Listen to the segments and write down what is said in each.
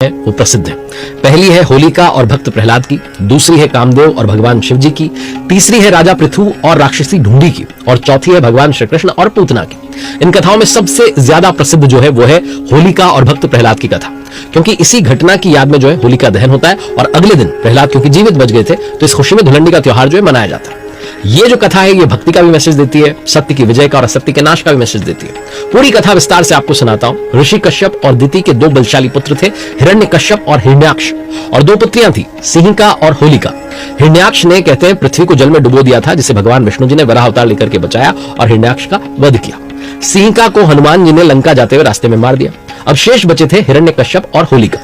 वो प्रसिद्ध है। पहली है होलिका और भक्त प्रहलाद की, दूसरी है कामदेव और भगवान शिव जी की, तीसरी है राजा पृथु और राक्षसी ढूंढी की, और चौथी है भगवान श्री कृष्ण और पूतना की। इन कथाओं में सबसे ज्यादा प्रसिद्ध जो है वो है होलिका और भक्त प्रहलाद की कथा, क्योंकि इसी घटना की याद में जो है होलिका दहन होता है और अगले दिन प्रहलाद क्योंकि जीवित बच गए थे तो इस खुशी में धुलंडी का त्योहार जो है मनाया जाता है। ये जो कथा है ये भक्ति का भी मैसेज देती है, सत्य की विजय का और असत्य के नाश का भी मैसेज देती है। पूरी कथा विस्तार से आपको सुनाता हूं। ऋषि कश्यप और दिति के दो बलशाली पुत्र थे, हिरण्यकश्यप और हिरण्याक्ष, और दो पुत्रियां थी, सिंहिका और होलिका। हिरण्याक्ष ने कहते हैं पृथ्वी को जल में डुबो दिया था, जिसे भगवान विष्णु जी ने वराह अवतार लेकर के बचाया और हिरण्याक्ष का वध किया। सिंहिका को हनुमान जी ने लंका जाते हुए रास्ते में मार दिया। अब शेष बचे थे हिरण्यकश्यप और होलिका।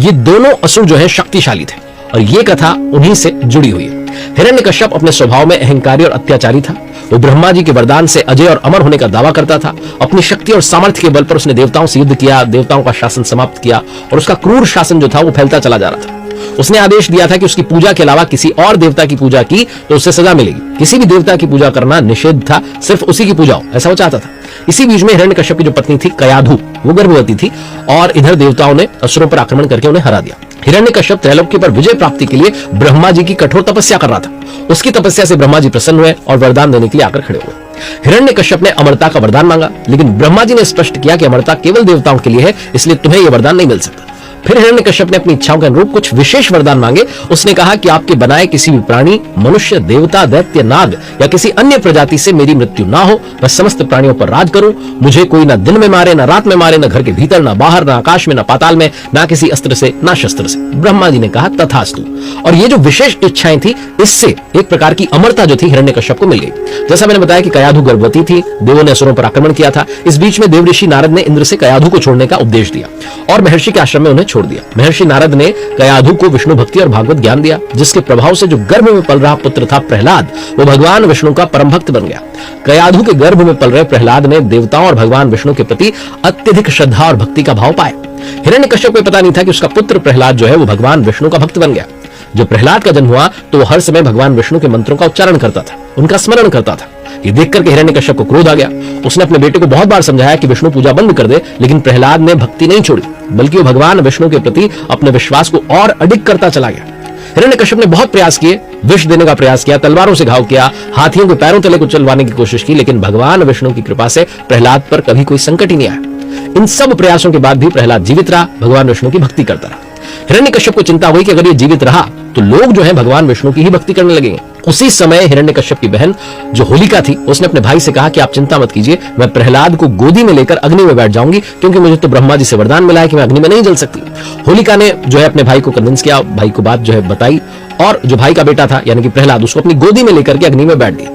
ये दोनों असुर जो है शक्तिशाली थे और ये कथा उन्हीं से जुड़ी हुई है। हिरण्यकश्यप अपने स्वभाव में अहंकारी और अत्याचारी था। वो ब्रह्मा जी के वरदान से अजय और अमर होने का दावा करता था। अपनी शक्ति और सामर्थ्य के बल पर उसने देवताओं से युद्ध किया, देवताओं का शासन समाप्त किया और उसका क्रूर शासन जो था वो फैलता चला जा रहा था। उसने आदेश दिया था कि उसकी पूजा के अलावा किसी और देवता की पूजा की तो उससे सजा मिलेगी। किसी भी देवता की पूजा करना निषेध था, सिर्फ उसी की पूजा हो, ऐसा वो चाहता था। इसी बीच में हिरण्यकश्यप की जो पत्नी थी कयाधु, वो गर्भवती थी और इधर देवताओं ने असुरों पर आक्रमण करके उन्हें हरा दिया। हिरण्यकश्यप त्रैलोक्य पर विजय प्राप्ति के लिए ब्रह्मा जी की कठोर तपस्या कर रहा था। उसकी तपस्या से ब्रह्मा जी प्रसन्न हुए और वरदान देने के लिए आकर खड़े हुए। हिरण्यकश्यप ने अमरता का वरदान मांगा, लेकिन ब्रह्मा जी ने स्पष्ट किया कि अमरता केवल देवताओं के लिए है, इसलिए तुम्हें यह वरदान नहीं मिल सकता। फिर हिरण्यकश्यप ने अपनी इच्छाओं के अनुरूप कुछ विशेष वरदान मांगे। उसने कहा कि आपके बनाए किसी भी प्राणी, मनुष्य, देवता, दैत्य, नाग या किसी अन्य प्रजाति से मेरी मृत्यु ना हो। मैं समस्त प्राणियों पर राज करूं। मुझे कोई ना दिन में मारे, ना रात में मारे, ना घर के भीतर, ना बाहर, ना आकाश में, ना पाताल में, ना किसी अस्त्र से, ना शस्त्र से। ब्रह्मा जी ने कहा तथास्तु। और ये जो विशेष इच्छाएं थी, इससे एक प्रकार की अमरता जो थी हिरण्यकश्यप को मिल गई। जैसा मैंने बताया कि कयाधु गर्भवती थी, देवों ने असुरों पर आक्रमण किया था। इस बीच में देवऋषि नारद ने इंद्र से कयाधु को छोड़ने का उपदेश दिया और महर्षि के आश्रम में उन्हें छोड़ दिया। महर्षि नारद ने कयाधु को विष्णु भक्ति और भागवत ज्ञान दिया, जिसके प्रभाव से जो गर्भ में पल रहा पुत्र था प्रहलाद, वो भगवान विष्णु का परम भक्त बन गया। कयाधु के गर्भ में पल रहे प्रहलाद ने देवताओं और भगवान विष्णु के प्रति अत्यधिक श्रद्धा और भक्ति का भाव पाया। हिरण्यकश्यप को पता नहीं था कि उसका पुत्र प्रहलाद जो है वो भगवान विष्णु का भक्त बन गया। जब प्रहलाद का जन्म हुआ तो वो हर समय भगवान विष्णु के मंत्रों का उच्चारण करता था, उनका स्मरण करता था। ये देख करके हिरण्यकश्यप को क्रोध आ गया। उसने अपने बेटे को बहुत बार समझाया कि विष्णु पूजा बंद कर दे, लेकिन प्रहलाद ने भक्ति नहीं छोड़ी, बल्कि वो भगवान विष्णु के प्रति अपने विश्वास को और अधिक करता चला गया। हिरण्यकश्यप ने बहुत प्रयास किए, विष देने का प्रयास किया, तलवारों से घाव किया, हाथियों के पैरों तले को चलवाने की कोशिश की, लेकिन भगवान विष्णु की कृपा से प्रहलाद पर कभी कोई संकट ही नहीं आया। इन सब प्रयासों के बाद भी प्रहलाद जीवित रहा, भगवान विष्णु की भक्ति करता रहा। हिरण्यकश्यप को चिंता हुई कि अगर ये जीवित रहा तो लोग जो है भगवान विष्णु की ही भक्ति करने लगेंगे। उसी समय हिरण्यकश्यप की बहन जो होलिका थी, उसने अपने भाई से कहा कि आप चिंता मत कीजिए, मैं प्रहलाद को गोदी में लेकर अग्नि में बैठ जाऊंगी, क्योंकि मुझे तो ब्रह्मा जी से वरदान मिला है कि मैं अग्नि में नहीं जल सकती। होलिका ने जो है अपने भाई को कन्विंस किया, भाई को बात जो है बताई और जो भाई का बेटा था यानी कि प्रहलाद, उसको अपनी गोदी में लेकर के अग्नि में बैठ दिया।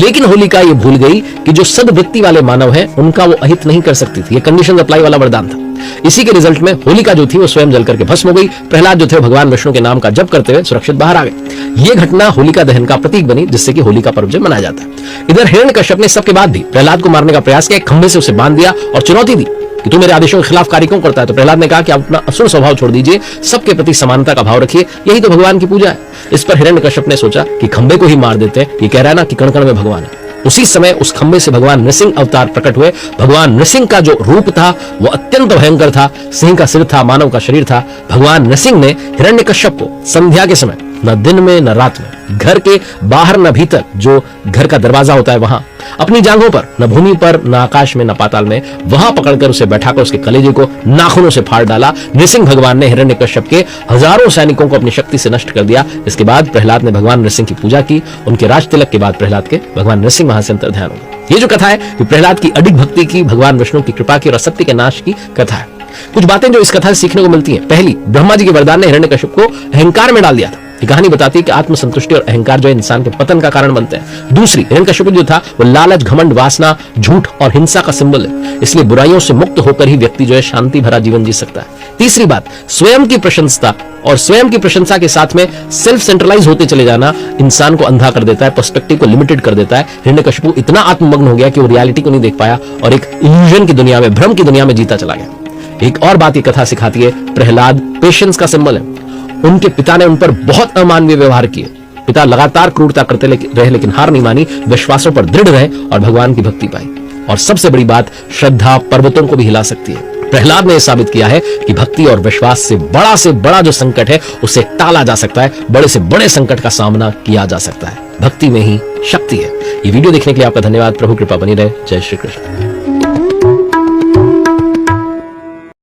लेकिन होलिका ये भूल गई कि जो सद्वृत्ति वाले मानव हैं उनका वो अहित नहीं कर सकती थी। ये कंडीशन अप्लाई वाला वरदान था। इसी के रिजल्ट में होलिका जो थी वो स्वयं जल करके भस्म हो गई। प्रहलाद जो थे भगवान विष्णु के नाम का जप करते हुए सुरक्षित बाहर आ गए। ये घटना होलिका दहन का प्रतीक बनी, जिससे कि होलिका पर्व जो मनाया जाता है। इधर हिरण्यकश्यप ने सबके बाद भी प्रहलाद को मारने का प्रयास किया, एक खंभे से उसे बांध दिया और चुनौती दी कि तू मेरे आदेशों के खिलाफ कार्य क्यों करता है। तो प्रहलाद ने कहा कि आप अपना असुर स्वभाव छोड़ दीजिए, सबके प्रति समानता का भाव रखिए, यही तो भगवान की पूजा है। इस पर हिरण्यकश्यप ने सोचा कि खंभे को ही मार देते हैं, ये कह रहा है ना कि कण कण में भगवान है। उसी समय उस खंभे से भगवान नृसिंह अवतार प्रकट हुए। भगवान नृसिंह का जो रूप था वो अत्यंत भयंकर था। सिंह का सिर था, मानव का शरीर था। भगवान नृसिंह ने हिरण्यकश्यप को संध्या के समय, न दिन में न रात में, घर के बाहर न भीतर, जो घर का दरवाजा होता है वहां, अपनी जांघों पर, न भूमि पर, न आकाश में, न पाताल में, वहां पकड़कर उसे बैठाकर उसके कलेजे को नाखूनों से फाड़ डाला। नृसिंह भगवान ने हिरण्यकश्यप के हजारों सैनिकों को अपनी शक्ति से नष्ट कर दिया। इसके बाद प्रहलाद ने भगवान नृसिंह की पूजा की। उनके राज तिलक के बाद प्रहलाद के भगवान नृसिंह वहां से अंतर्ध्यान हो गए। ये जो कथा है ये प्रहलाद की अडिग भक्ति की, भगवान विष्णु की कृपा की और असत्य के नाश की कथा है। कुछ बातें जो इस कथा से सीखने को मिलती हैं। पहली, ब्रह्मा जी के वरदान ने हिरण्यकश्यप को अहंकार में डाल दिया था। ये कहानी बताती है कि आत्मसंतुष्टि और अहंकार जो है इंसान के पतन का कारण बनते हैं। दूसरी, हिरण्यकश्यप जो था वो लालच, घमंड, वासना, झूठ और हिंसा का सिंबल है, इसलिए बुराइयों से मुक्त होकर ही व्यक्ति जो है शांति भरा जीवन जी सकता है। तीसरी बात, स्वयं की प्रशंसा और स्वयं की प्रशंसा के साथ में सेल्फ सेंट्रलाइज होते चले जाना इंसान को अंधा कर देता है, पर्सपेक्टिव को लिमिटेड कर देता है। हिरण्यकश्यप इतना आत्ममग्न हो गया कि वो रियलिटी को नहीं देख पाया और एक इल्यूजन की दुनिया में, भ्रम की दुनिया में जीता चला गया। एक और बात ये कथा सिखाती है, प्रहलाद पेशेंस का सिंबल है। उनके पिता ने उन पर बहुत अमानवीय व्यवहार किए। पिता लगातार क्रूरता करते रहे, लेकिन हार नहीं मानी, विश्वासों पर दृढ़ रहे और भगवान की भक्ति पाई। और सबसे बड़ी बात, श्रद्धा पर्वतों को भी हिला सकती है। प्रहलाद ने साबित किया है कि भक्ति और विश्वास से बड़ा जो संकट है उसे टाला जा सकता है, बड़े से बड़े संकट का सामना किया जा सकता है। भक्ति में ही शक्ति है। ये वीडियो देखने के लिए आपका धन्यवाद। प्रभु कृपा बनी रहे। जय श्री कृष्ण।